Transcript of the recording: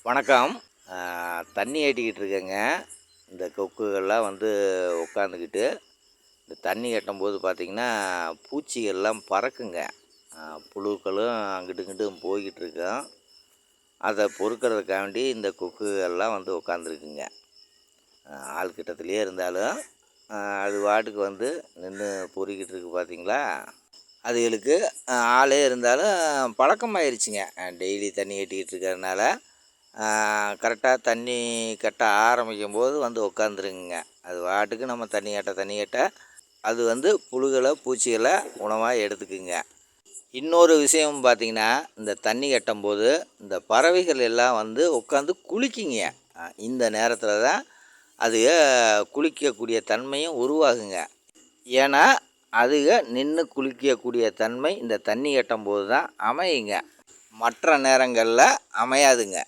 வணக்கம். தண்ணி ஏட்டிக்கிட்டு இருக்கேங்க. இந்த கொக்குகள்லாம் வந்து உட்காந்துக்கிட்டு, இந்த தண்ணி கட்டும்போது பார்த்திங்கன்னா, பூச்சிகள்லாம் பறக்குங்க. புழுக்களும் அங்கிட்டும் இங்கிட்டும் போய்கிட்டுருக்கும். அதை பொறுக்கிறதுக்காண்டி இந்த கொக்குகள்லாம் வந்து உட்காந்துருக்குங்க. ஆள்கிட்டத்துலேயே இருந்தாலும், அது பாட்டுக்கு வந்து நின்று பொறுக்கிட்டு இருக்கு பார்த்தீங்களா? அதுகளுக்கு ஆளே இருந்தாலும் பழக்கமாயிருச்சுங்க. டெய்லி தண்ணி கட்டிக்கிட்டு இருக்கிறதுனால கரெக்டாக தண்ணி கட்ட ஆரம்பிக்கும்போது வந்து உட்காந்துருங்குங்க. அது பாட்டுக்கு நம்ம தண்ணி கட்ட அது வந்து புழுகளை பூச்சிகளை உணவாக எடுத்துக்குங்க. இன்னொரு விஷயம் பார்த்திங்கன்னா, இந்த தண்ணி கட்டும்போது இந்த பறவைகள் எல்லாம் வந்து உட்காந்து குளிக்குங்க. இந்த நேரத்தில் தான் அதுக குளிக்கக்கூடிய தன்மையும் உருவாகுங்க. ஏன்னா அதுக நின்று குளிக்கக்கூடிய தன்மை இந்த தண்ணி கட்டும்போது தான் அமையுங்க. மற்ற நேரங்களில் அமையாதுங்க.